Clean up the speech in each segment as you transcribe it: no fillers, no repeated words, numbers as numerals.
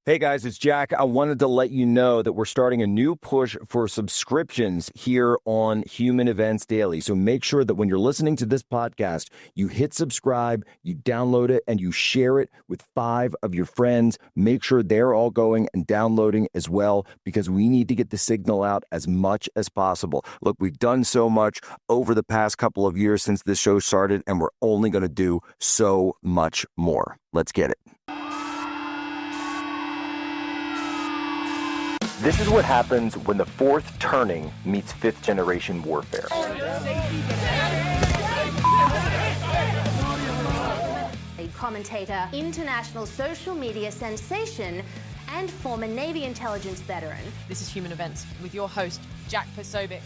Hey guys, it's Jack. I wanted to let you know that we're starting a new push for subscriptions here on Human Events Daily. So make sure that when you're listening to this podcast, you hit subscribe, you download it, and you share it with 5 of your friends. Make sure they're all going and downloading as well, because we need to get the signal out as much as possible. Look, we've done so much over the past couple of years since this show started, and we're only going to do so much more. Let's get it. This is what happens when the fourth turning meets fifth generation warfare. A commentator, international social media sensation, and former Navy intelligence veteran. This is Human Events with your host, Jack Posobiec.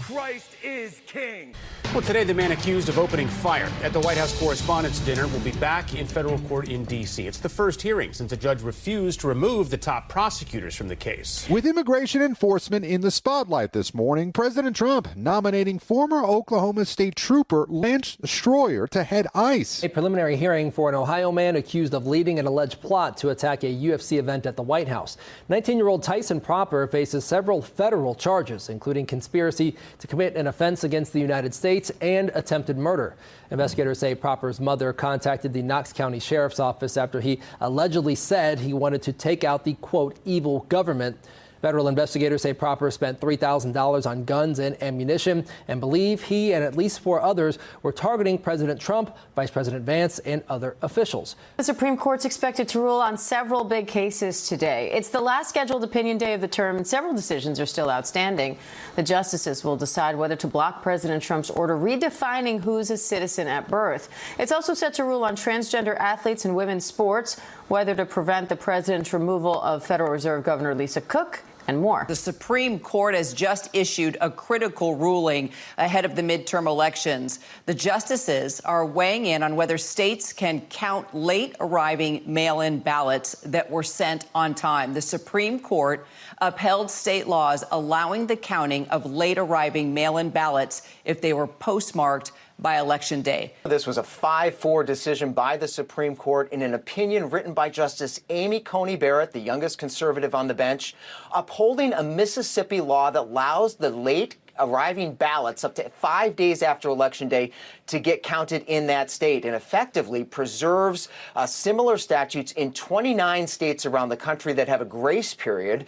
Christ is king. Well, today the man accused of opening fire at the White House Correspondents' Dinner will be back in federal court in D.C. It's the first hearing since a judge refused to remove the top prosecutors from the case. With immigration enforcement in the spotlight this morning, President Trump nominating former Oklahoma State Trooper Lance Stroyer to head ICE. A preliminary hearing for an Ohio man accused of leading an alleged plot to attack a UFC event at the White House. 19-year-old Tyson Proper faces several federal charges, including conspiracy to commit an offense against the United States and attempted murder. Investigators say Proper's mother contacted the Knox County Sheriff's Office after he allegedly said he wanted to take out the, quote, evil government. Federal investigators say Proper spent $3,000 on guns and ammunition and believe he and at least 4 others were targeting President Trump, Vice President Vance, and other officials. The Supreme Court's expected to rule on several big cases today. It's the last scheduled opinion day of the term, and several decisions are still outstanding. The justices will decide whether to block President Trump's order redefining who's a citizen at birth. It's also set to rule on transgender athletes in women's sports, whether to prevent the president's removal of Federal Reserve Governor Lisa Cook, and more. The Supreme Court has just issued a critical ruling ahead of the midterm elections. The justices are weighing in on whether states can count late arriving mail-in ballots that were sent on time. The Supreme Court upheld state laws allowing the counting of late arriving mail-in ballots if they were postmarked by Election Day. This was a 5-4 decision by the Supreme Court in an opinion written by Justice Amy Coney Barrett, the youngest conservative on the bench, upholding a Mississippi law that allows the late arriving ballots up to 5 days after Election Day to get counted in that state, and effectively preserves similar statutes in 29 states around the country that have a grace period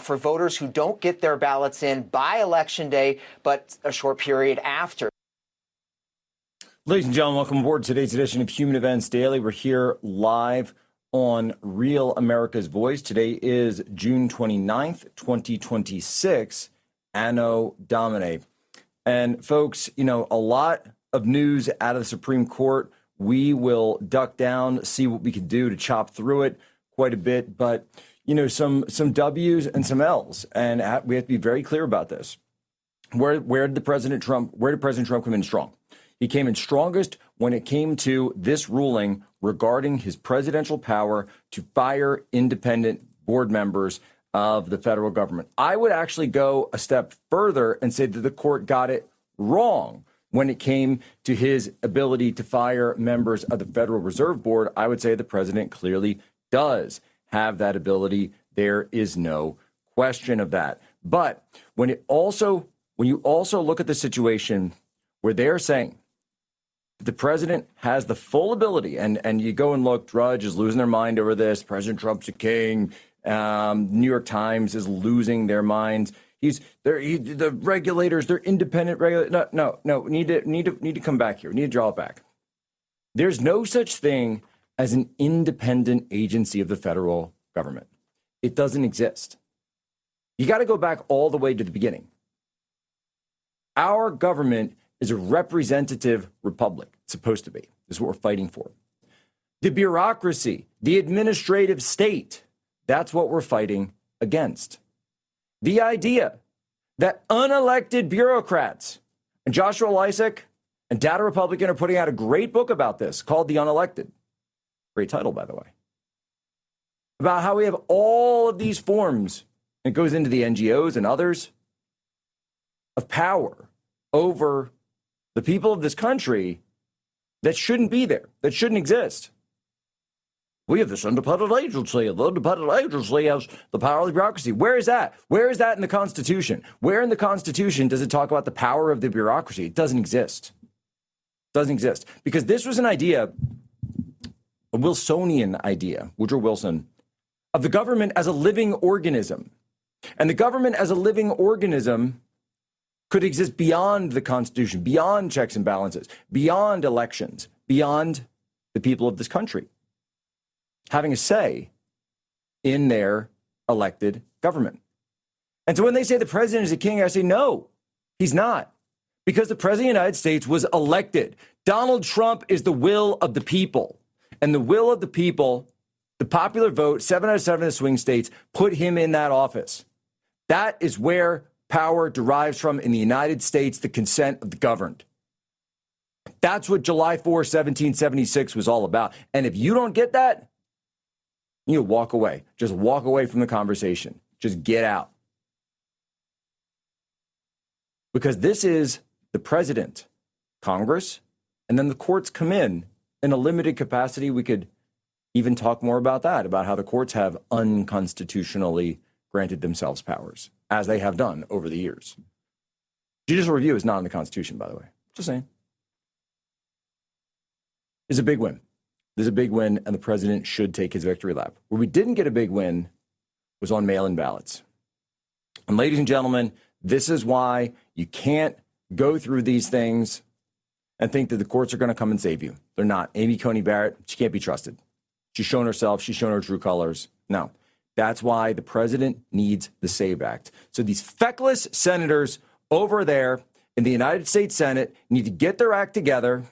for voters who don't get their ballots in by Election Day, but a short period after. Ladies and gentlemen, welcome aboard today's edition of Human Events Daily. We're here live on Real America's Voice. Today is June 29th, 2026, Anno Domini. And folks, you know, a lot of news out of the Supreme Court. We will duck down, see what we can do to chop through it quite a bit. But, you know, some W's and some L's. And we have to be very clear about this. Where did President Trump come in strong? He came in strongest when it came to this ruling regarding his presidential power to fire independent board members of the federal government. I would actually go a step further and say that the court got it wrong when it came to his ability to fire members of the Federal Reserve Board. I would say the president clearly does have that ability. There is no question of that. But when you also look at the situation where they're saying the president has the full ability, and you go and look, Drudge is losing their mind over this. President Trump's a king. New York Times is losing their minds. The regulators, they're independent regulators. No. Need to come back here. Need to draw it back. There's no such thing as an independent agency of the federal government. It doesn't exist. You got to go back all the way to the beginning. Our government is a representative republic. It's supposed to be. This is what we're fighting for. The bureaucracy, the administrative state, that's what we're fighting against. The idea that unelected bureaucrats, and Joshua Lysak and Data Republican are putting out a great book about this called The Unelected. Great title, by the way. About how we have all of these forms, and it goes into the NGOs and others, of power over the people of this country that shouldn't be there, that shouldn't exist. We have this independent agency, and the independent agency has the power of the bureaucracy. Where is that? Where is that in the Constitution? Where in the Constitution does it talk about the power of the bureaucracy? It doesn't exist. It doesn't exist. Because this was an idea, a Wilsonian idea, Woodrow Wilson, of the government as a living organism. And the government as a living organism could exist beyond the Constitution, beyond checks and balances, beyond elections, beyond the people of this country having a say in their elected government. And so when they say the president is a king, I say, no, he's not. Because the president of the United States was elected. Donald Trump is the will of the people. And the will of the people, the popular vote, 7 out of 7 of the swing states, put him in that office. That is where power derives from in the United States, the consent of the governed. That's what July 4, 1776 was all about. And if you don't get that, you walk away. Just walk away from the conversation. Just get out. Because this is the president, Congress, and then the courts come in a limited capacity. We could even talk more about that, about how the courts have unconstitutionally granted themselves powers, as they have done over the years. Judicial review is not in the Constitution, by the way. Just saying. It's a big win. There's a big win, and the president should take his victory lap. Where we didn't get a big win was on mail-in ballots. And ladies and gentlemen, this is why you can't go through these things and think that the courts are going to come and save you. They're not. Amy Coney Barrett, she can't be trusted. She's shown herself. She's shown her true colors. No. That's why the president needs the SAVE Act. So these feckless senators over there in the United States Senate need to get their act together,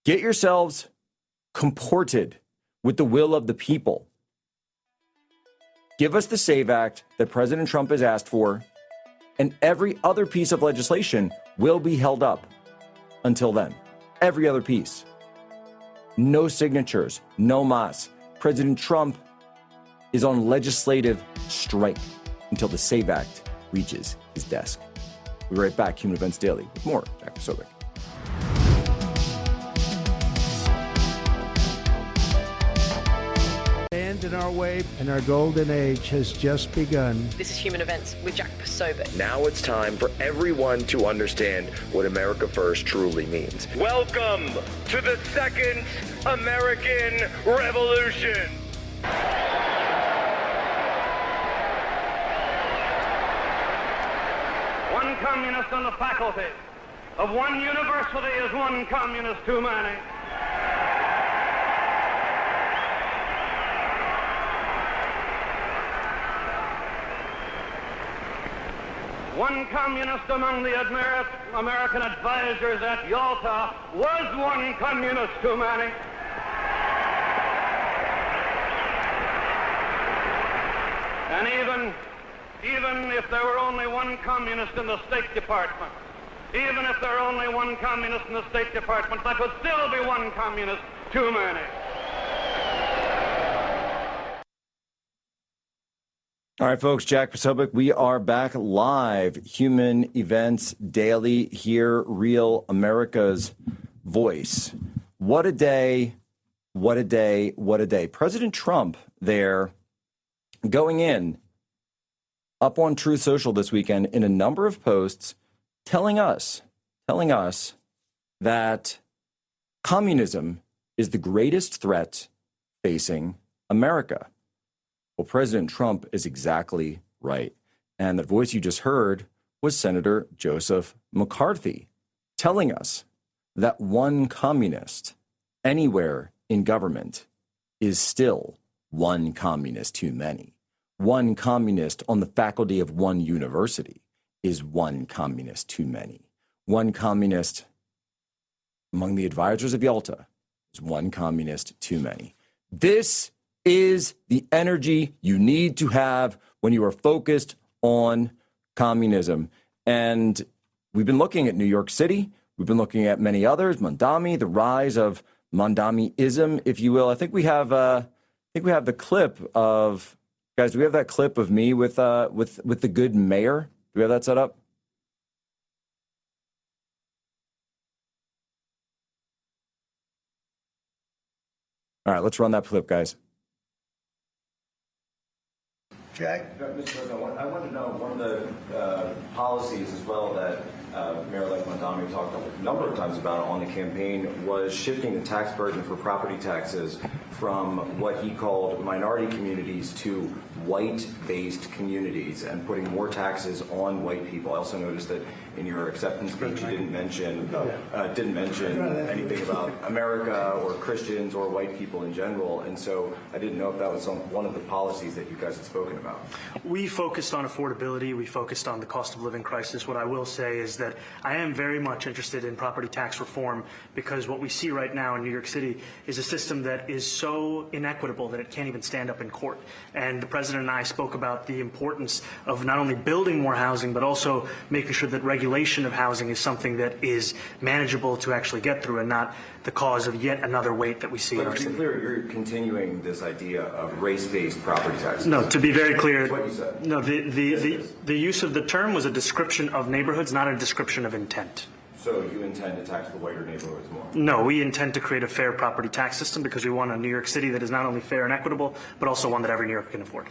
get yourselves comported with the will of the people. Give us the SAVE Act that President Trump has asked for, and every other piece of legislation will be held up until then. Every other piece. No signatures, no mas. President Trump is on legislative strike until the SAVE Act reaches his desk. We'll be right back, Human Events Daily, with more Jack Posobiec. Stand in our way, and our golden age has just begun. This is Human Events with Jack Posobiec. Now it's time for everyone to understand what America First truly means. Welcome to the Second American Revolution. One communist on the faculty of one university is one communist too many. One communist among the American advisors at Yalta was one communist too many. And even if there were only one communist in the State Department, even if there were only one communist in the State Department, that would still be one communist too many. All right, folks, Jack Posobiec, we are back live. Human Events Daily here, Real America's Voice. What a day, what a day, what a day. President Trump there going in up on Truth Social this weekend in a number of posts telling us that communism is the greatest threat facing America. Well, President Trump is exactly right. And the voice you just heard was Senator Joseph McCarthy telling us that one communist anywhere in government is still one communist too many. One communist on the faculty of one university is one communist too many. One communist among the advisors of Yalta is one communist too many. This is the energy you need to have when you are focused on communism. And we've been looking at New York City. We've been looking at many others, Mondami, the rise of Mondamiism, if you will. I think we have the clip of, guys, do we have that clip of me with the good mayor? Do we have that set up? All right, let's run that clip, guys. Jack? Mr. President, I wanted to know one of the policies as well that Mayor-elect Mondami talked a number of times about on the campaign was shifting the tax burden for property taxes from what he called minority communities to white-based communities and putting more taxes on white people. I also noticed that in your acceptance speech you didn't mention anything about America or Christians or white people in general, and so I didn't know if that was one of the policies that you guys had spoken about. We focused on affordability. We focused on the cost of living crisis. What I will say is that I am very much interested in property tax reform because what we see right now in New York City is a system that is so inequitable that it can't even stand up in court. And the President and I spoke about the importance of not only building more housing, but also making sure that regulation of housing is something that is manageable to actually get through and not the cause of yet another weight that we see in our city. To be clear, you're continuing this idea of race-based property taxes. No, to be very clear, that's what you said. No, the use of the term was a description of neighborhoods, not a description of intent. So you intend to tax the whiter neighborhoods more? No, we intend to create a fair property tax system because we want a New York City that is not only fair and equitable, but also one that every New Yorker can afford.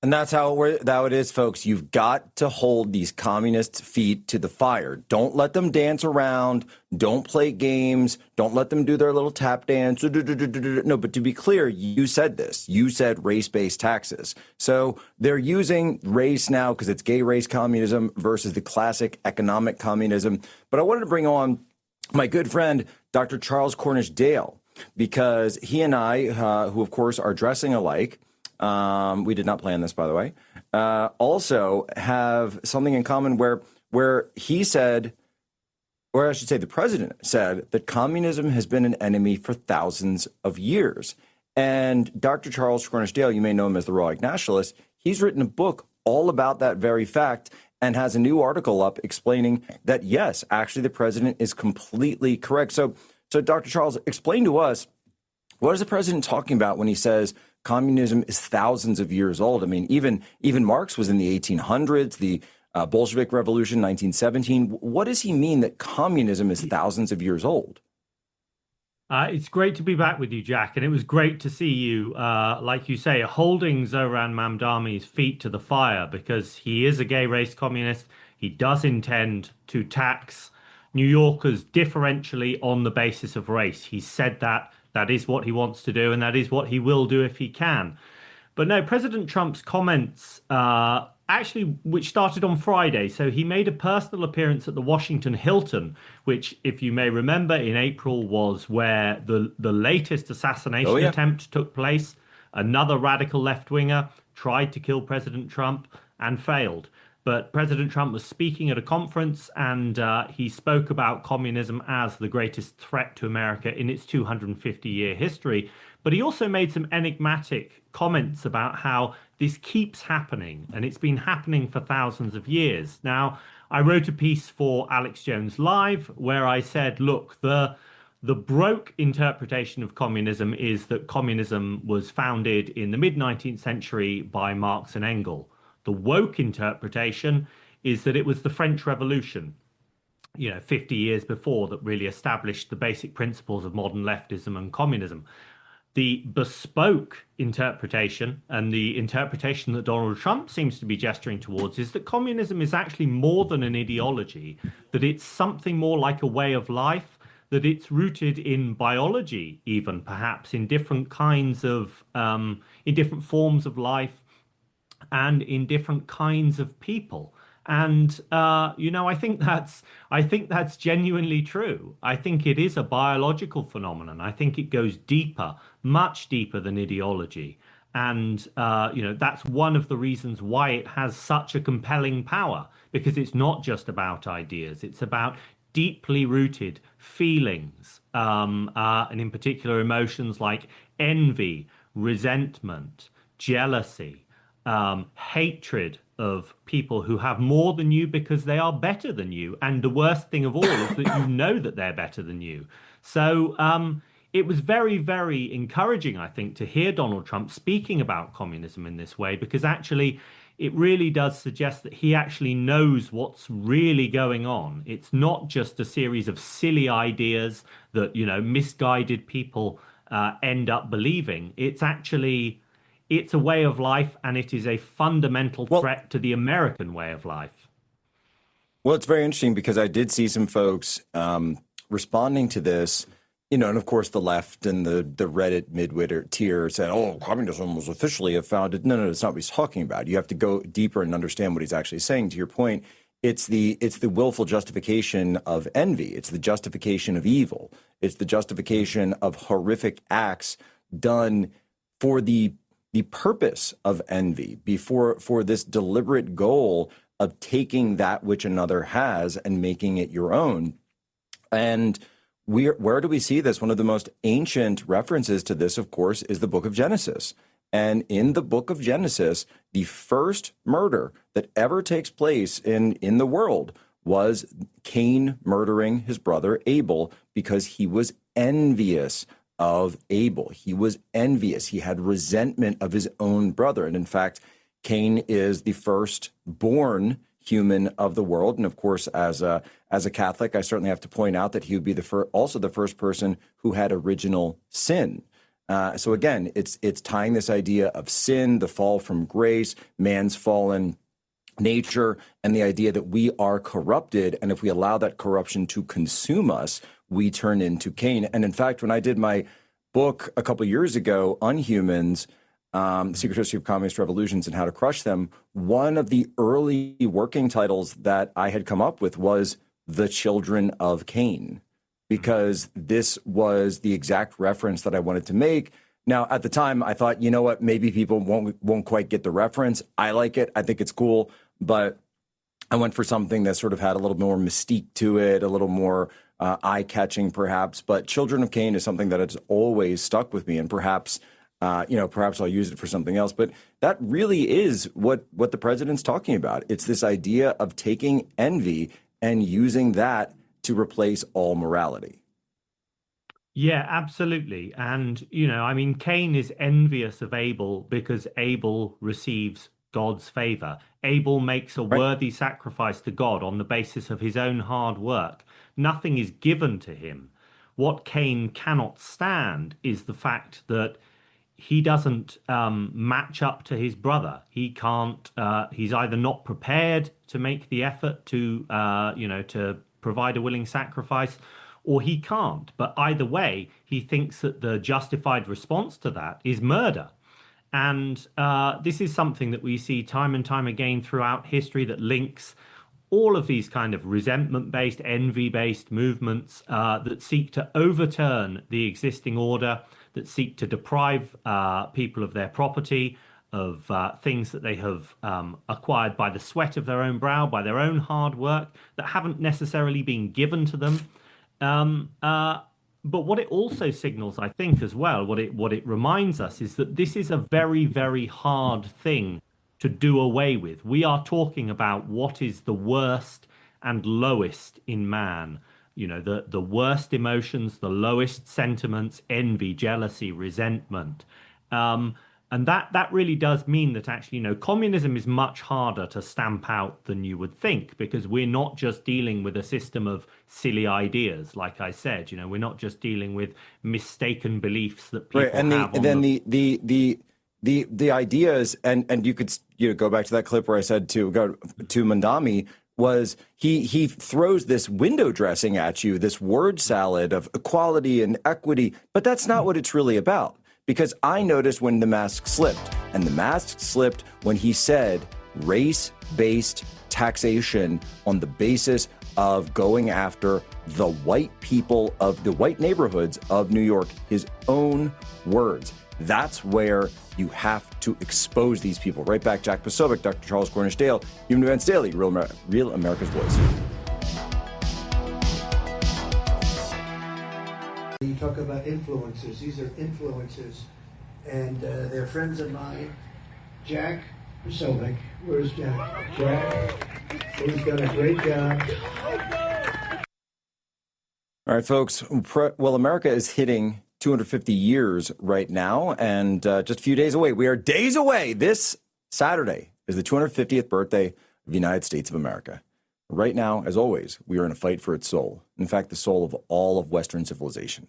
And that's how it is, folks. You've got to hold these communists' feet to the fire. Don't let them dance around. Don't play games. Don't let them do their little tap dance. No, but to be clear, you said this. You said race-based taxes. So they're using race now because it's gay race communism versus the classic economic communism. But I wanted to bring on my good friend, Dr. Charles Cornish Dale, because he and I, who of course are dressing alike, we did not plan this, by the way, also have something in common where he said, or I should say the president said, that communism has been an enemy for thousands of years. And Dr. Charles Cornish Dale, you may know him as the Raw Nationalist, he's written a book all about that very fact and has a new article up explaining that, yes, actually the president is completely correct. So Dr. Charles, explain to us, what is the president talking about when he says communism is thousands of years old? I mean, even Marx was in the 1800s, the Bolshevik Revolution, 1917. What does he mean that communism is thousands of years old? It's great to be back with you, Jack, and it was great to see you, like you say, holding Zoran Mamdami's feet to the fire because he is a gay race communist. He does intend to tax New Yorkers differentially on the basis of race. He said that. That is what he wants to do, and that is what he will do if he can. But no, President Trump's comments, actually, which started on Friday. So he made a personal appearance at the Washington Hilton, which, if you may remember, in April was where the latest assassination attempt took place. Another radical left-winger tried to kill President Trump and failed. But President Trump was speaking at a conference and he spoke about communism as the greatest threat to America in its 250-year history. But he also made some enigmatic comments about how this keeps happening and it's been happening for thousands of years. Now, I wrote a piece for Alex Jones Live where I said, look, the broke interpretation of communism is that communism was founded in the mid-19th century by Marx and Engels. The woke interpretation is that it was the French Revolution, 50 years before, that really established the basic principles of modern leftism and communism. The bespoke interpretation, and the interpretation that Donald Trump seems to be gesturing towards, is that communism is actually more than an ideology, that it's something more like a way of life, that it's rooted in biology, even perhaps in different kinds of, in different forms of life, and in different kinds of people. And, I think that's genuinely true. I think it is a biological phenomenon. I think it goes deeper, much deeper than ideology. And, that's one of the reasons why it has such a compelling power, because it's not just about ideas. It's about deeply rooted feelings, and in particular emotions like envy, resentment, jealousy, hatred of people who have more than you because they are better than you. And the worst thing of all is that you know that they're better than you. So it was very, very encouraging, I think, to hear Donald Trump speaking about communism in this way, because actually it really does suggest that he actually knows what's really going on. It's not just a series of silly ideas that, misguided people end up believing. It's a way of life, and it is a fundamental threat to the American way of life. Well, it's very interesting because I did see some folks responding to this, and of course the left and the Reddit midwit tier said, oh, communism was officially founded. No, that's not what he's talking about. You have to go deeper and understand what he's actually saying. To your point, it's the willful justification of envy. It's the justification of evil. It's the justification of horrific acts done for the purpose of envy, for this deliberate goal of taking that which another has and making it your own. And where do we see this? One of the most ancient references to this, of course, is the book of Genesis. And in the book of Genesis, the first murder that ever takes place in the world was Cain murdering his brother Abel because he was envious of Abel. He was envious. He had resentment of his own brother. And in fact, Cain is the firstborn human of the world. And of course, as a Catholic, I certainly have to point out that he would be also the first person who had original sin. So again, it's tying this idea of sin, the fall from grace, man's fallen nature, and the idea that we are corrupted. And if we allow that corruption to consume us, we turn into Cain. And in fact, when I did my book a couple of years ago, Unhumans, The Secret History of Communist Revolutions and How to Crush Them, one of the early working titles that I had come up with was The Children of Cain, because this was the exact reference that I wanted to make. Now, at the time, I thought, you know what, maybe people won't quite get the reference. I like it. I think it's cool. But I went for something that sort of had a little more mystique to it, a little more eye-catching, perhaps. But Children of Cain is something that has always stuck with me, and perhaps I'll use it for something else. But that really is what the president's talking about. It's this idea of taking envy and using that to replace all morality. Yeah, absolutely. And, Cain is envious of Abel because Abel receives God's favor. Abel makes a worthy sacrifice to God on the basis of his own hard work. Nothing is given to him. What Cain cannot stand is the fact that he doesn't match up to his brother. He can't. He's either not prepared to make the effort to provide a willing sacrifice, or he can't. But either way, he thinks that the justified response to that is murder. And this is something that we see time and time again throughout history that links all of these kind of resentment-based, envy-based movements that seek to overturn the existing order, that seek to deprive people of their property, of things that they have acquired by the sweat of their own brow, by their own hard work, that haven't necessarily been given to them. But what it also signals, I think, as well, what it reminds us is that this is a very, very hard thing to do away with. We are talking about what is the worst and lowest in man. The worst emotions, the lowest sentiments, envy, jealousy, resentment. And that really does mean that actually, communism is much harder to stamp out than you would think, because we're not just dealing with a system of silly ideas, like I said. We're not just dealing with mistaken beliefs that people have. And then the ideas, and you could go back to that clip where I said to go to Mandami, was he throws this window dressing at you, this word salad of equality and equity, but that's not what it's really about. Because I noticed when the mask slipped, and the mask slipped when he said race-based taxation on the basis of going after the white people of the white neighborhoods of New York, his own words. That's where you have to expose these people. Right back, Jack Posobiec, Dr. Charles Cornish-Dale, Human Events Daily, Real America's Voice. You talk about influencers. These are influencers, and they're friends of mine. Jack Posobiec. Where's Jack? Jack, who's done a great job. All right, folks. Well, America is hitting 250 years right now, and just a few days away. We are days away. This Saturday is the 250th birthday of the United States of America. Right now, as always, we are in a fight for its soul. In fact, the soul of all of Western civilization.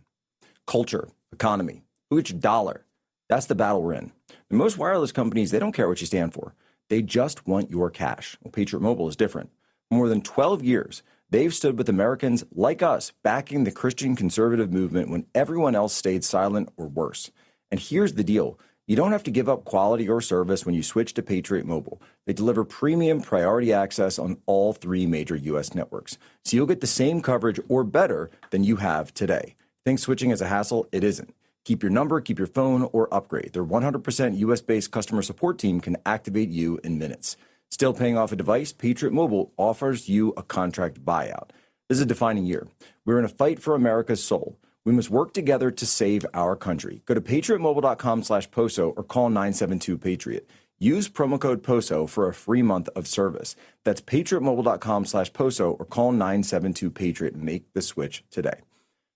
Culture, economy, who gets your dollar? That's the battle we're in. And most wireless companies, they don't care what you stand for. They just want your cash. Well, Patriot Mobile is different. For more than 12 years, they've stood with Americans like us, backing the Christian conservative movement when everyone else stayed silent or worse. And here's the deal. You don't have to give up quality or service when you switch to Patriot Mobile. They deliver premium priority access on all 3 major U.S. networks. So you'll get the same coverage or better than you have today. Think switching is a hassle? It isn't. Keep your number, keep your phone, or upgrade. Their 100% U.S.-based customer support team can activate you in minutes. Still paying off a device? Patriot Mobile offers you a contract buyout. This is a defining year. We're in a fight for America's soul. We must work together to save our country. Go to patriotmobile.com/POSO or call 972-PATRIOT. Use promo code POSO for a free month of service. That's patriotmobile.com/POSO or call 972-PATRIOT and make the switch today.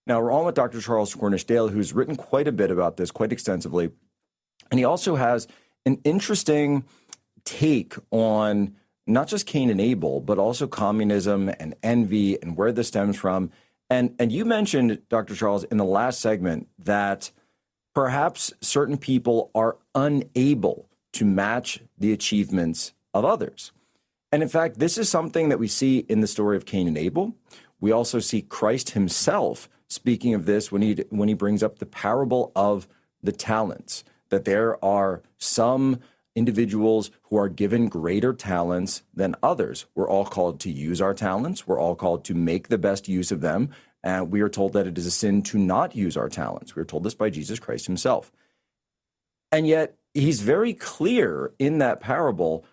Now, we're on with Dr. Charles Cornish-Dale, who's written quite a bit about this, quite extensively. And he also has an interesting take on not just Cain and Abel, but also communism and envy and where this stems from. And you mentioned, Dr. Charles, in the last segment that perhaps certain people are unable to match the achievements of others. And in fact, this is something that we see in the story of Cain and Abel. We also see Christ himself speaking of this when he brings up the parable of the talents, that there are some individuals who are given greater talents than others. We're all called to use our talents. We're all called to make the best use of them. And we are told that it is a sin to not use our talents. We are told this by Jesus Christ himself. And yet he's very clear in that parable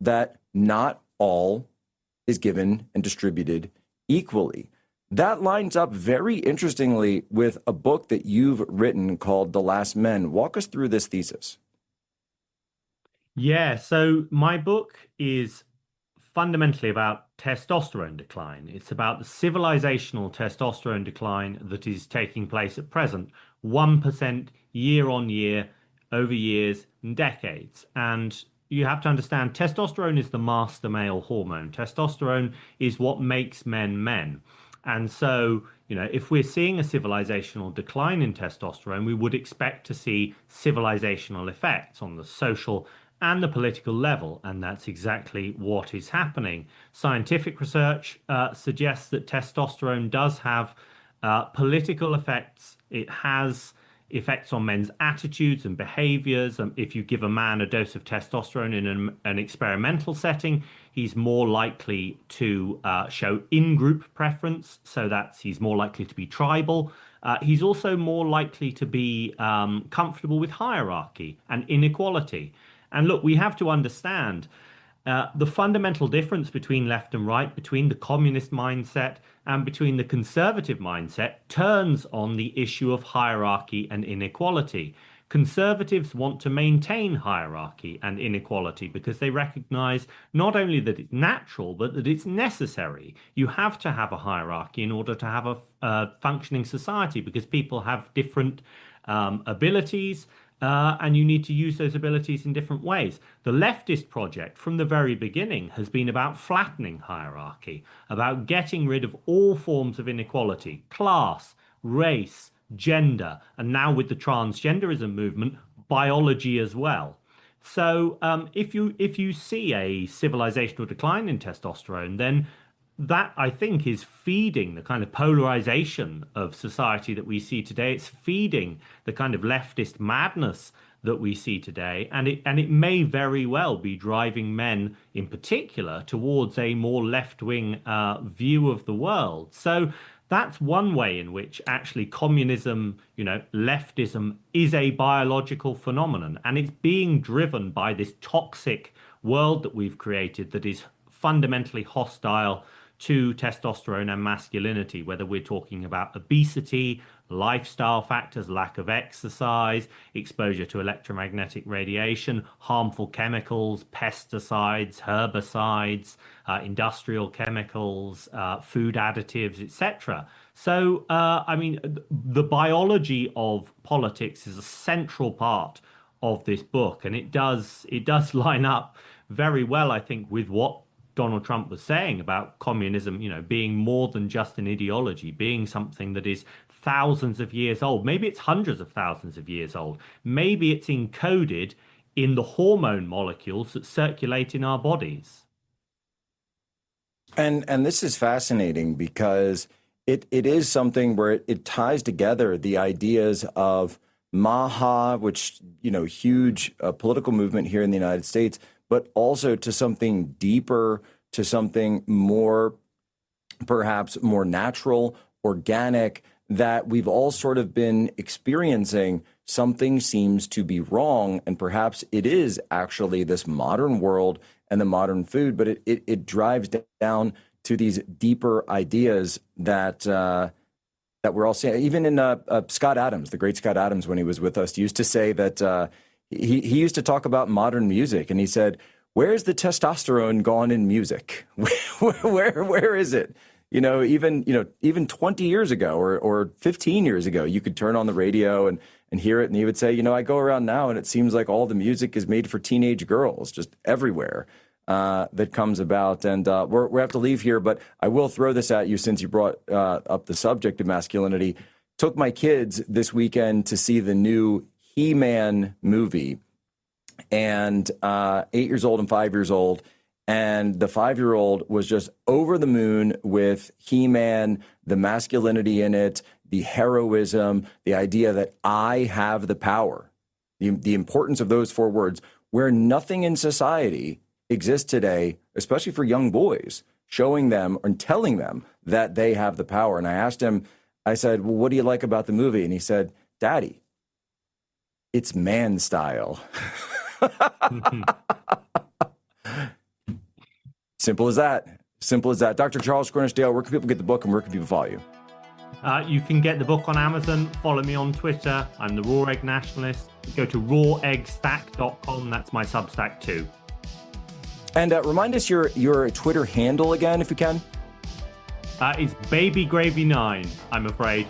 that not all is given and distributed equally. That lines up very interestingly with a book that you've written called The Last Men. Walk us through this thesis. Yeah, so my book is fundamentally about testosterone decline. It's about the civilizational testosterone decline that is taking place at present, 1% year on year, over years and decades. And you have to understand, testosterone is the master male hormone. Testosterone is what makes men men. And so, if we're seeing a civilizational decline in testosterone, we would expect to see civilizational effects on the social and the political level, and that's exactly what is happening. Scientific research suggests that testosterone does have political effects. It has effects on men's attitudes and behaviors. If you give a man a dose of testosterone in an experimental setting, he's more likely to show in-group preference, so that he's more likely to be tribal. He's also more likely to be comfortable with hierarchy and inequality. And look, we have to understand the fundamental difference between left and right, between the communist mindset and between the conservative mindset, turns on the issue of hierarchy and inequality. Conservatives want to maintain hierarchy and inequality because they recognize not only that it's natural, but that it's necessary. You have to have a hierarchy in order to have a functioning society because people have different abilities. And you need to use those abilities in different ways. The leftist project from the very beginning has been about flattening hierarchy, about getting rid of all forms of inequality, class, race, gender, and now with the transgenderism movement, biology as well. So if you see a civilizational decline in testosterone, then that, I think, is feeding the kind of polarization of society that we see today. It's feeding the kind of leftist madness that we see today. And it may very well be driving men in particular towards a more left-wing view of the world. So that's one way in which actually communism, leftism is a biological phenomenon. And it's being driven by this toxic world that we've created that is fundamentally hostile to testosterone and masculinity, whether we're talking about obesity, lifestyle factors, lack of exercise, exposure to electromagnetic radiation, harmful chemicals, pesticides, herbicides, industrial chemicals, food additives, etc. So, the biology of politics is a central part of this book, and it does line up very well, I think, with what Donald Trump was saying about communism, being more than just an ideology, being something that is thousands of years old. Maybe it's hundreds of thousands of years old. Maybe it's encoded in the hormone molecules that circulate in our bodies. And this is fascinating because it is something where it ties together the ideas of Maha, which, huge political movement here in the United States, but also to something deeper, to something more, perhaps more natural, organic, that we've all sort of been experiencing. Something seems to be wrong, and perhaps it is actually this modern world and the modern food, but it drives down to these deeper ideas that we're all seeing. Even in Scott Adams, the great Scott Adams, when he was with us, used to say that he used to talk about modern music, and he said, "Where's the testosterone gone in music? Where is it?" Even 20 years ago or 15 years ago, you could turn on the radio and hear it, and he would say, I go around now and it seems like all the music is made for teenage girls, just everywhere that comes about. And we have to leave here, but I will throw this at you since you brought up the subject of masculinity. Took my kids this weekend to see the new He-Man movie, and 8 years old and 5 years old. And the 5-year-old was just over the moon with He-Man, the masculinity in it, the heroism, the idea that I have the power, the importance of those 4 words, where nothing in society exists today, especially for young boys, showing them and telling them that they have the power. And I asked him, I said, well, what do you like about the movie? And he said, Daddy, it's man style. Simple as that. Simple as that. Dr. Charles Cornishdale, where can people get the book and where can people follow you? You can get the book on Amazon. Follow me on Twitter. I'm the Raw Egg Nationalist. Go to rawegstack.com. That's my Substack too. And remind us your Twitter handle again, if you can. It's BabyGravy9, I'm afraid.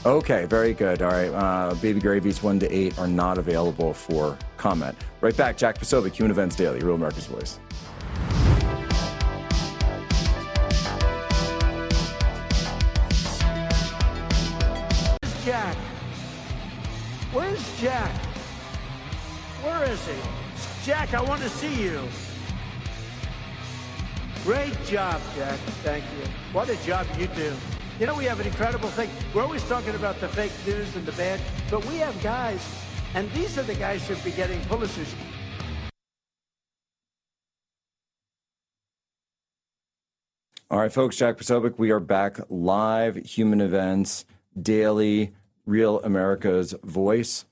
Okay, very good. All right. Baby Gravies 1 to 8 are not available for comment. Right back. Jack Posobiec, Human Events Daily, Real America's Voice. Jack? Where's Jack? Where is he? Jack, I want to see you. Great job, Jack. Thank you. What a job you do. We have an incredible thing. We're always talking about the fake news and the bad, but we have guys, and these are the guys who should be getting Pulitzers. All right, folks, Jack Posobiec, we are back live, Human Events Daily, Real America's Voice.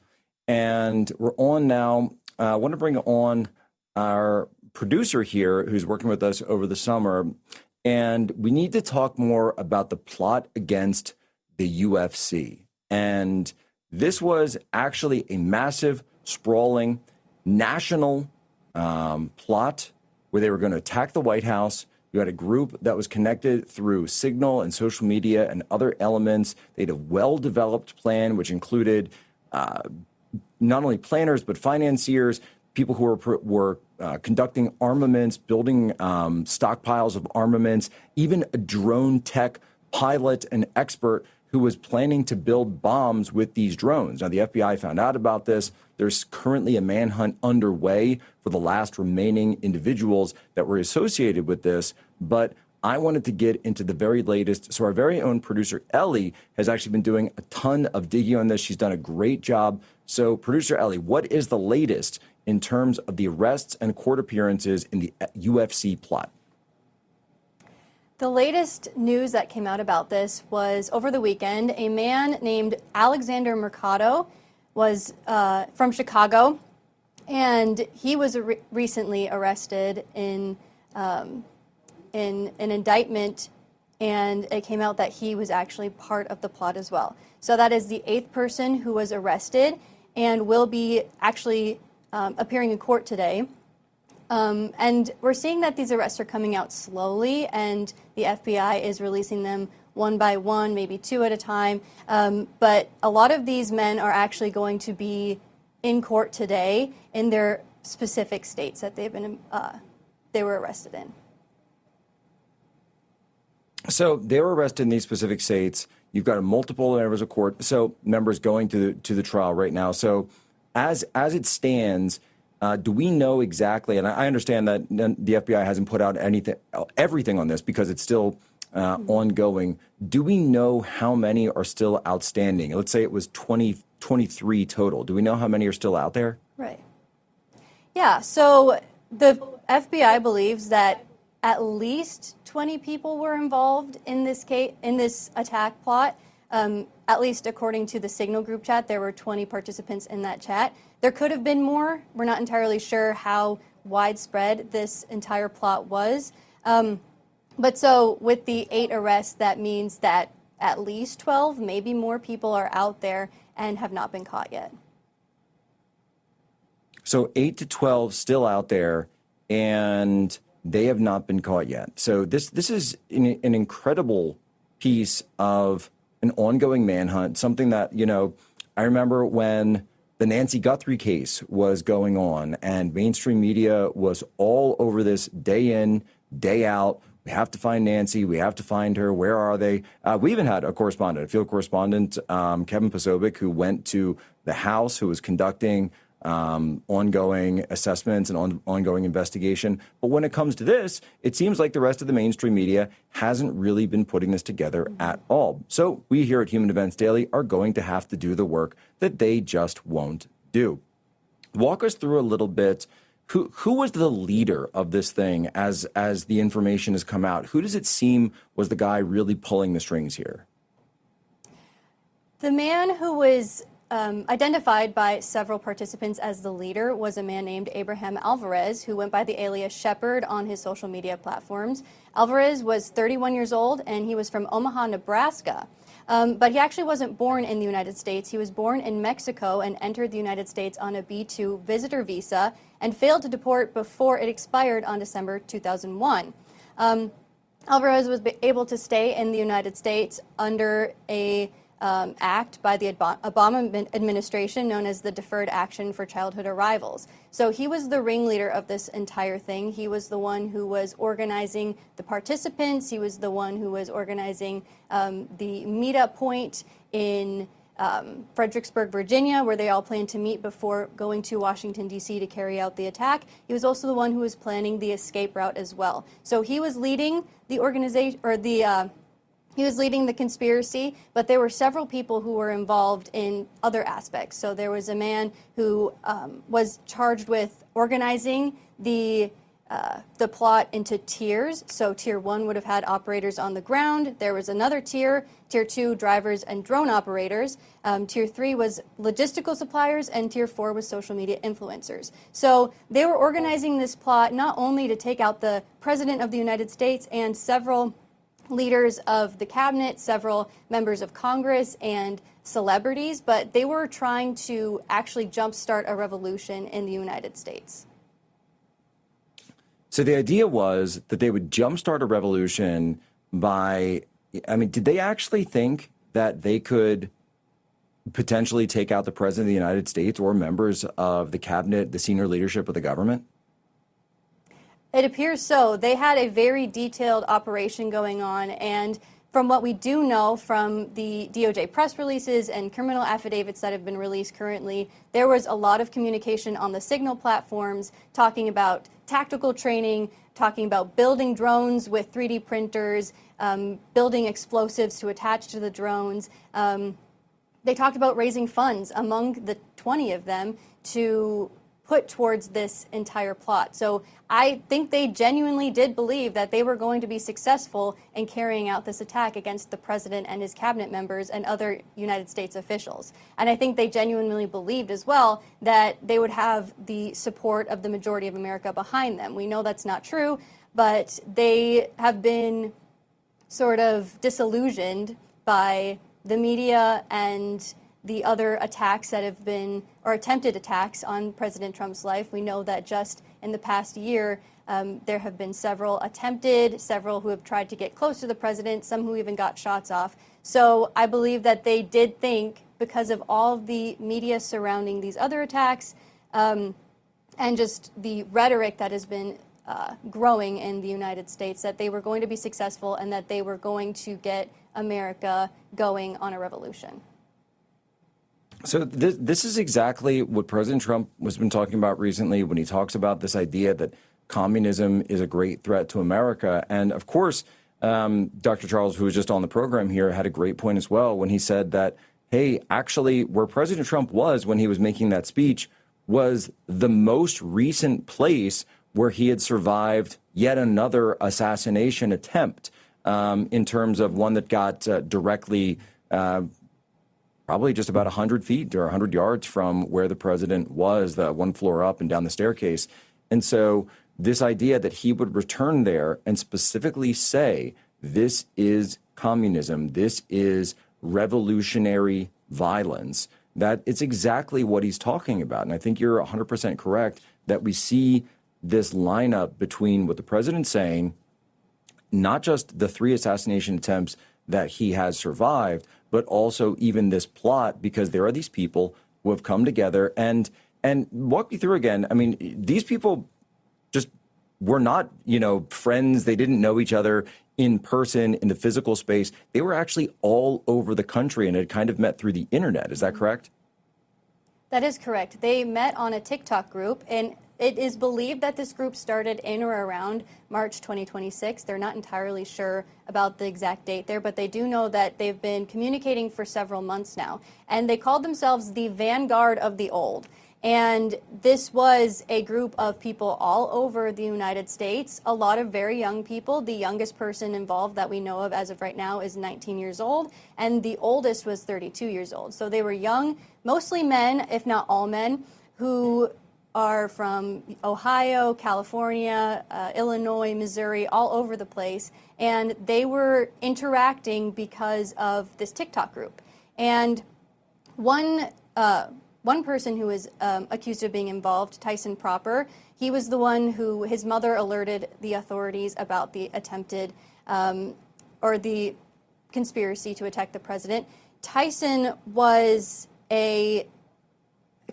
And we're on now. I want to bring on our producer here who's working with us over the summer. And we need to talk more about the plot against the UFC. And this was actually a massive, sprawling, national plot where they were going to attack the White House. You had a group that was connected through Signal and social media and other elements. They had a well-developed plan, which included not only planners, but financiers, people who were conducting armaments, building stockpiles of armaments, even a drone tech pilot and expert who was planning to build bombs with these drones. Now, the FBI found out about this. There's currently a manhunt underway for the last remaining individuals that were associated with this. But I wanted to get into the very latest. So our very own producer, Ellie, has actually been doing a ton of digging on this. She's done a great job. So producer Ellie, what is the latest in terms of the arrests and court appearances in the UFC plot? The latest news that came out about this was over the weekend, a man named Alexander Mercado was from Chicago, and he was recently arrested in an indictment, and it came out that he was actually part of the plot as well. So that is the 8th person who was arrested and will be actually appearing in court today. And we're seeing that these arrests are coming out slowly, and the FBI is releasing them one by one, maybe 2 at a time. But a lot of these men are actually going to be in court today in their specific states that they were arrested in. So they were arrested in these specific states. You've got multiple members of court, so members going to the trial right now. So as it stands, do we know exactly? And I understand that the FBI hasn't put out everything on this because it's still ongoing. Do we know how many are still outstanding? Let's say it was 23 total. Do we know how many are still out there? Right. Yeah. So the FBI believes that at least 20 people were involved in this case, in this attack plot. At least according to the Signal group chat, there were 20 participants in that chat. There could have been more. We're not entirely sure how widespread this entire plot was. But so with the 8 arrests, that means that at least 12, maybe more people are out there and have not been caught yet. So 8 to 12 still out there, and they have not been caught yet. So this is an incredible piece of an ongoing manhunt, something that, I remember when the Nancy Guthrie case was going on and mainstream media was all over this day in, day out. We have to find Nancy. We have to find her. Where are they? We even had a field correspondent, Kevin Posobiec, who went to the House, who was conducting ongoing assessments and ongoing investigation. But when it comes to this, it seems like the rest of the mainstream media hasn't really been putting this together at all. So we here at Human Events Daily are going to have to do the work that they just won't do. Walk us through a little bit. Who was the leader of this thing as the information has come out? Who does it seem was the guy really pulling the strings here? The man who was identified by several participants as the leader was a man named Abraham Alvarez, who went by the alias Shepherd on his social media platforms. Alvarez was 31 years old, and he was from Omaha, Nebraska. But he actually wasn't born in the United States. He was born in Mexico and entered the United States on a B-2 visitor visa and failed to deport before it expired on December 2001. Alvarez was able to stay in the United States under a act by the Obama administration known as the Deferred Action for Childhood Arrivals. So he was the ringleader of this entire thing. He was the one who was organizing the participants. He was the one who was organizing the meetup point in Fredericksburg, Virginia, where they all planned to meet before going to Washington, D.C. to carry out the attack. He was also the one who was planning the escape route as well. So he was leading the organization, or he was leading the conspiracy, but there were several people who were involved in other aspects. So there was a man who was charged with organizing the plot into tiers. So tier 1 would have had operators on the ground. There was another tier 2, drivers and drone operators. Tier 3 was logistical suppliers, and tier 4 was social media influencers. So they were organizing this plot not only to take out the President of the United States and several leaders of the cabinet, several members of Congress, and celebrities, but they were trying to actually jumpstart a revolution in the United States. So the idea was that they would jumpstart a revolution by, did they actually think that they could potentially take out the President of the United States or members of the cabinet, the senior leadership of the government? It appears so. They had a very detailed operation going on, and from what we do know from the DOJ press releases and criminal affidavits that have been released currently, there was a lot of communication on the Signal platforms talking about tactical training, talking about building drones with 3D printers, building explosives to attach to the drones. They talked about raising funds among the 20 of them to put towards this entire plot. So I think they genuinely did believe that they were going to be successful in carrying out this attack against the president and his cabinet members and other United States officials. And I think they genuinely believed as well that they would have the support of the majority of America behind them. We know that's not true, but they have been sort of disillusioned by the media and the other attacks that have been, or attempted attacks on President Trump's life. We know that just in the past year, there have been several attempted, several who have tried to get close to the president, some who even got shots off. So I believe that they did think, because of all of the media surrounding these other attacks, and just the rhetoric that has been growing in the United States, that they were going to be successful and that they were going to get America going on a revolution. So this is exactly what President Trump has been talking about recently when he talks about this idea that communism is a great threat to America. And of course, Dr. Charles, who was just on the program here, had a great point as well when he said that, hey, actually, where President Trump was when he was making that speech was the most recent place where he had survived yet another assassination attempt, in terms of one that got directly probably just about 100 feet or 100 yards from where the president was, the one floor up and down the staircase. And so this idea that he would return there and specifically say, this is communism, this is revolutionary violence, that it's exactly what he's talking about. And I think you're 100% correct that we see this lineup between what the president's saying, not just the 3 assassination attempts that he has survived, but also even this plot, because there are these people who have come together and walk me through again. I mean, these people just were not, friends. They didn't know each other in person, in the physical space. They were actually all over the country and had kind of met through the internet. Is that correct? That is correct. They met on a TikTok group, and it is believed that this group started in or around March 2026. They're not entirely sure about the exact date there, but they do know that they've been communicating for several months now. And they called themselves the Vanguard of the Old. And this was a group of people all over the United States, a lot of very young people. The youngest person involved that we know of as of right now is 19 years old, and the oldest was 32 years old. So they were young, mostly men, if not all men, who are from Ohio, California, Illinois, Missouri, all over the place. And they were interacting because of this TikTok group. And one person who was accused of being involved, Tyson Proper, he was the one who, his mother alerted the authorities about the attempted or the conspiracy to attack the president. Tyson was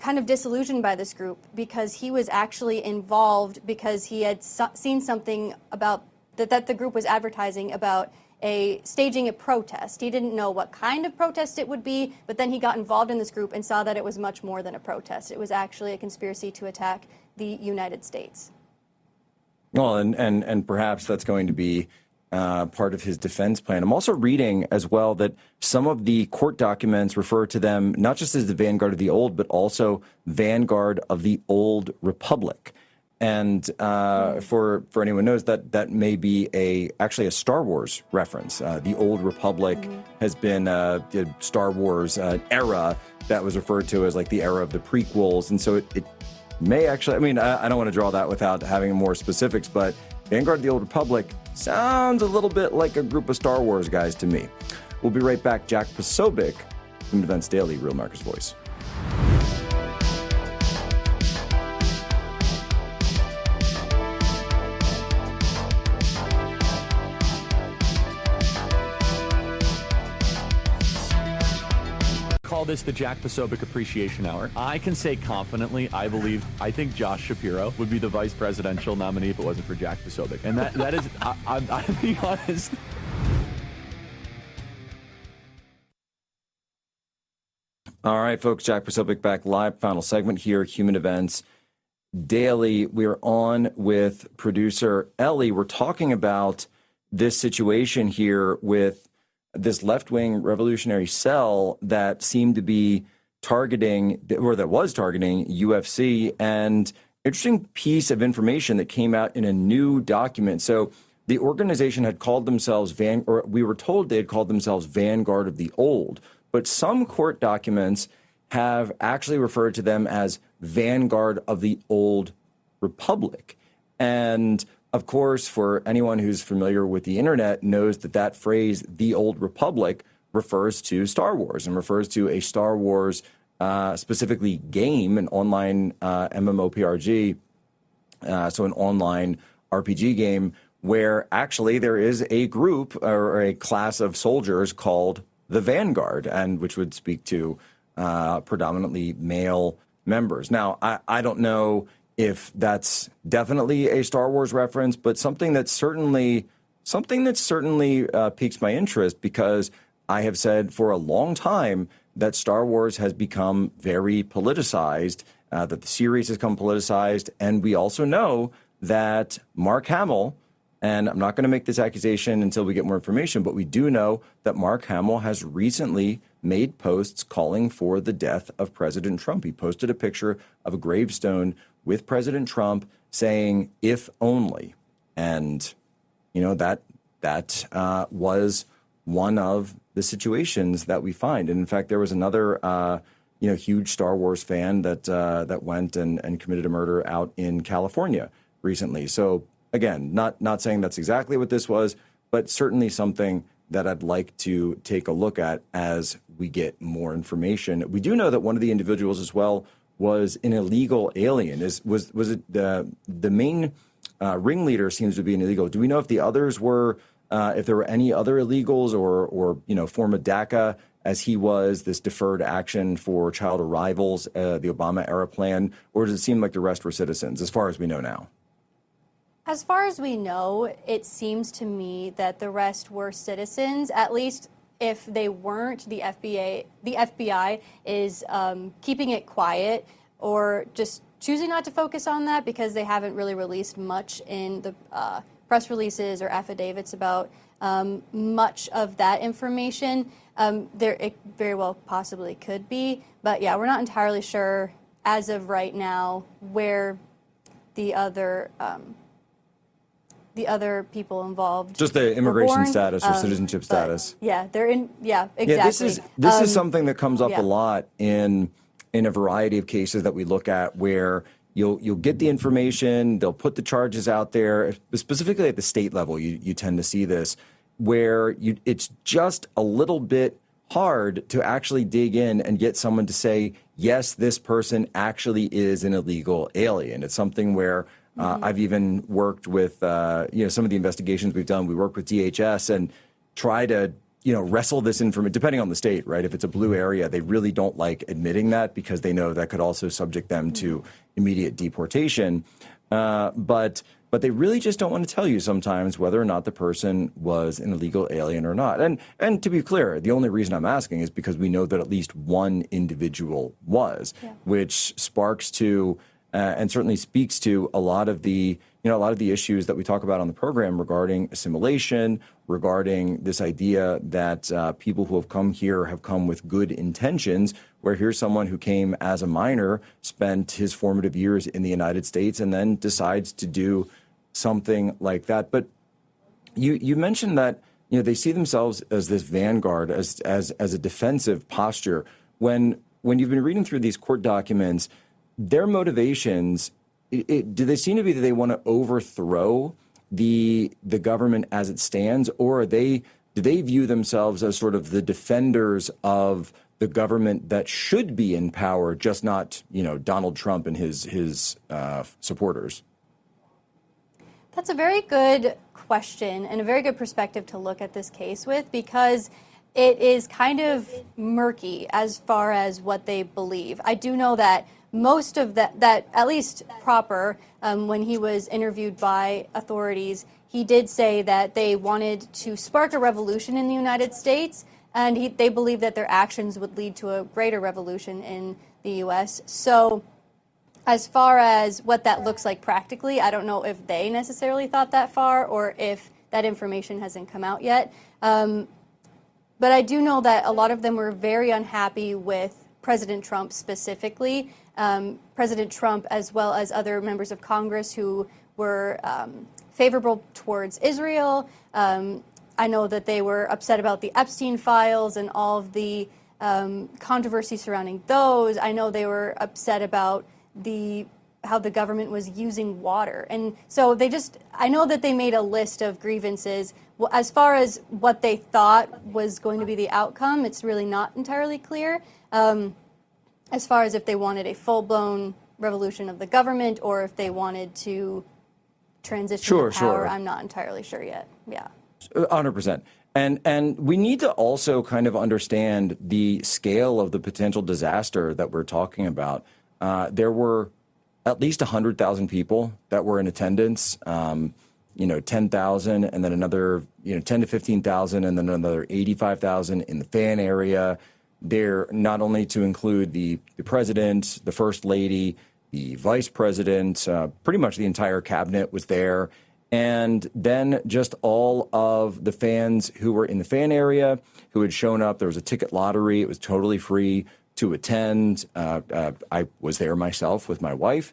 kind of disillusioned by this group because he was actually involved because he had seen something about that the group was advertising about staging a protest. He didn't know what kind of protest it would be, but then he got involved in this group and saw that it was much more than a protest. It was actually a conspiracy to attack the United States. Well, and perhaps that's going to be part of his defense plan. I'm also reading as well that some of the court documents refer to them not just as the Vanguard of the Old, but also Vanguard of the Old Republic. And for anyone who knows, that may be actually a Star Wars reference. The Old Republic has been a Star Wars era that was referred to as like the era of the prequels. And so it may actually, I mean, I don't want to draw that without having more specifics, but Vanguard of the Old Republic sounds a little bit like a group of Star Wars guys to me. We'll be right back. Jack Posobiec, Human Events Daily, Real America's Voice. Call this the Jack Posobiec Appreciation Hour. I can say confidently, I think Josh Shapiro would be the vice presidential nominee if it wasn't for Jack Posobiec. And that is, I'm being honest. All right, folks, Jack Posobiec back live. Final segment here, Human Events Daily. We're on with producer Ellie. We're talking about this situation here with this left-wing revolutionary cell that seemed to be targeting, or that was targeting UFC, and interesting piece of information that came out in a new document. So the organization had called themselves we were told they had called themselves Vanguard of the Old, but some court documents have actually referred to them as Vanguard of the Old Republic. And of course, for anyone who's familiar with the internet knows that phrase, the Old Republic, refers to Star Wars and refers to a Star Wars, specifically game, an online MMORPG, so an online RPG game, where actually there is a group or a class of soldiers called the Vanguard, and which would speak to predominantly male members. Now, I don't know if that's definitely a Star Wars reference, but something that certainly piques my interest, because I have said for a long time that Star Wars has become very politicized, that the series has become politicized, and we also know that Mark Hamill, and I'm not going to make this accusation until we get more information, but we do know that Mark Hamill has recently made posts calling for the death of President Trump. He posted a picture of a gravestone with President Trump saying, "if only." And, you know, that was one of the situations that we find. And in fact, there was another, huge Star Wars fan that went and committed a murder out in California recently. So again, not saying that's exactly what this was, but certainly something that I'd like to take a look at as we get more information. We do know that one of the individuals as well was an illegal alien. Was it the main ringleader seems to be an illegal? Do we know if the others were, if there were any other illegals or form of DACA, as he was this deferred action for child arrivals, the Obama era plan, or does it seem like the rest were citizens, as far as we know now? As far as we know, it seems to me that the rest were citizens. At least if they weren't, the FBI is keeping it quiet or just choosing not to focus on that because they haven't really released much in the press releases or affidavits about much of that information. It very well possibly could be, but yeah, we're not entirely sure as of right now where the other people involved. Just the immigration status or citizenship status. Yeah, they're in. Yeah, exactly. Yeah, this is something that comes up a lot in a variety of cases that we look at, where you'll get the information, they'll put the charges out there, specifically at the state level. You tend to see this, where it's just a little bit hard to actually dig in and get someone to say, yes, this person actually is an illegal alien. It's something where I've even worked with, some of the investigations we've done. We work with DHS and try to, wrestle this information, depending on the state, right? If it's a blue area, they really don't like admitting that because they know that could also subject them to immediate deportation. But they really just don't want to tell you sometimes whether or not the person was an illegal alien or not. And to be clear, the only reason I'm asking is because we know that at least one individual was, which sparks to and certainly speaks to a lot of the issues that we talk about on the program regarding assimilation, regarding this idea that people who have come here have come with good intentions, where here's someone who came as a minor, spent his formative years in the United States, and then decides to do something like that. But you mentioned that they see themselves as this vanguard, as a defensive posture. When you've been reading through these court documents, their motivations, do they seem to be that they want to overthrow the government as it stands, or do they view themselves as sort of the defenders of the government that should be in power, just not Donald Trump and his supporters? That's a very good question and a very good perspective to look at this case with, because it is kind of murky as far as what they believe. I do know that most of that at least Proper, when he was interviewed by authorities, he did say that they wanted to spark a revolution in the United States, and they believe that their actions would lead to a greater revolution in the U.S. So as far as what that looks like practically, I don't know if they necessarily thought that far or if that information hasn't come out yet. But I do know that a lot of them were very unhappy with President Trump specifically. President Trump, as well as other members of Congress who were favorable towards Israel. I know that they were upset about the Epstein files and all of the controversy surrounding those. I know they were upset about how the government was using water. And so I know that they made a list of grievances. Well, as far as what they thought was going to be the outcome, it's really not entirely clear. As far as if they wanted a full-blown revolution of the government or if they wanted to transition to power, I'm not entirely sure yet. Yeah. 100%. And we need to also kind of understand the scale of the potential disaster that we're talking about. There were at least 100,000 people that were in attendance. 10,000, and then another, 10 to 15,000, and then another 85,000 in the fan area. There, not only to include the president, the first lady, the vice president, pretty much the entire cabinet was there. And then just all of the fans who were in the fan area who had shown up. There was a ticket lottery. It was totally free to attend. I was there myself with my wife.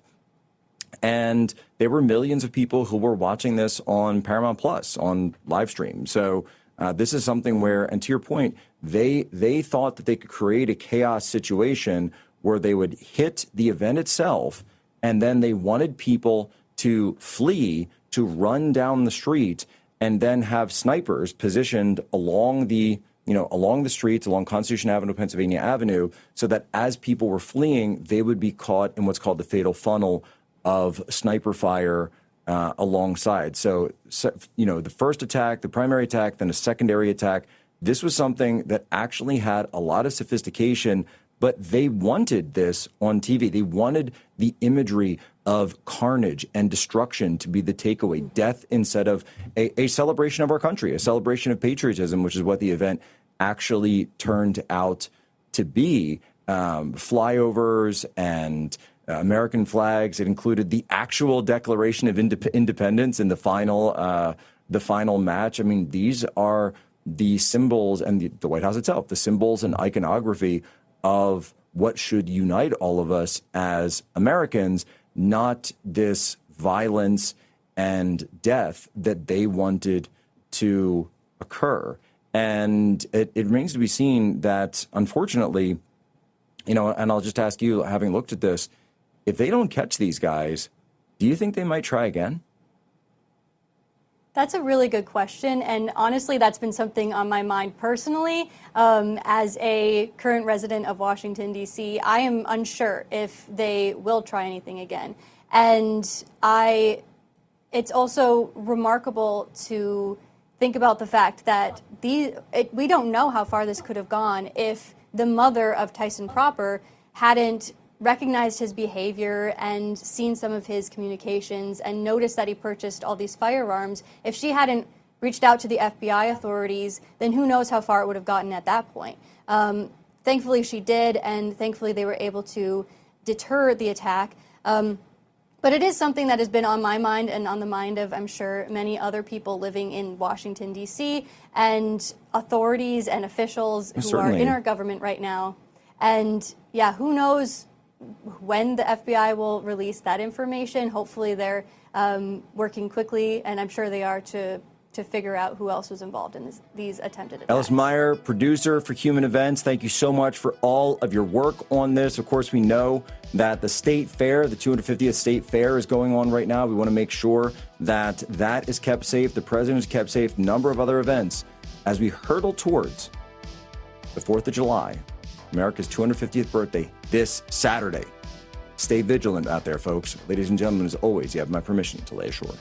And there were millions of people who were watching this on Paramount Plus, on live stream. So this is something where, and to your point, they thought that they could create a chaos situation where they would hit the event itself, and then they wanted people to flee, to run down the street, and then have snipers positioned along the streets, along Constitution Avenue, Pennsylvania Avenue, so that as people were fleeing, they would be caught in what's called the fatal funnel of sniper fire alongside. So, the first attack, the primary attack, then a secondary attack. This was something that actually had a lot of sophistication, but they wanted this on TV. They wanted the imagery of carnage and destruction to be the takeaway, death instead of a celebration of our country, a celebration of patriotism, which is what the event actually turned out to be. Flyovers and American flags. It included the actual Declaration of Independence in the final match. I mean, these are the symbols, and the White House itself, the symbols and iconography of what should unite all of us as Americans, not this violence and death that they wanted to occur. And it remains to be seen that, unfortunately, and I'll just ask you, having looked at this, if they don't catch these guys, do you think they might try again? That's a really good question, and honestly, that's been something on my mind personally. As a current resident of Washington, D.C., I am unsure if they will try anything again. And it's also remarkable to think about the fact that we don't know how far this could have gone if the mother of Tyson Proper hadn't recognized his behavior and seen some of his communications and noticed that he purchased all these firearms. If she hadn't reached out to the FBI authorities, then who knows how far it would have gotten at that point. Thankfully she did, and thankfully they were able to deter the attack. But it is something that has been on my mind and on the mind of, I'm sure, many other people living in Washington, D.C., and authorities and officials who are in our government right now. And yeah, who knows when the FBI will release that information. Hopefully they're working quickly, and I'm sure they are, to figure out who else was involved in these attempted attacks. Ellis Meyer, producer for Human Events, thank you so much for all of your work on this. Of course, we know that the state fair, the 250th state fair, is going on right now. We want to make sure that that is kept safe, the president is kept safe, a number of other events as we hurtle towards the 4th of July, America's 250th birthday, this Saturday. Stay vigilant out there, folks. Ladies and gentlemen, as always, you have my permission to lay ashore.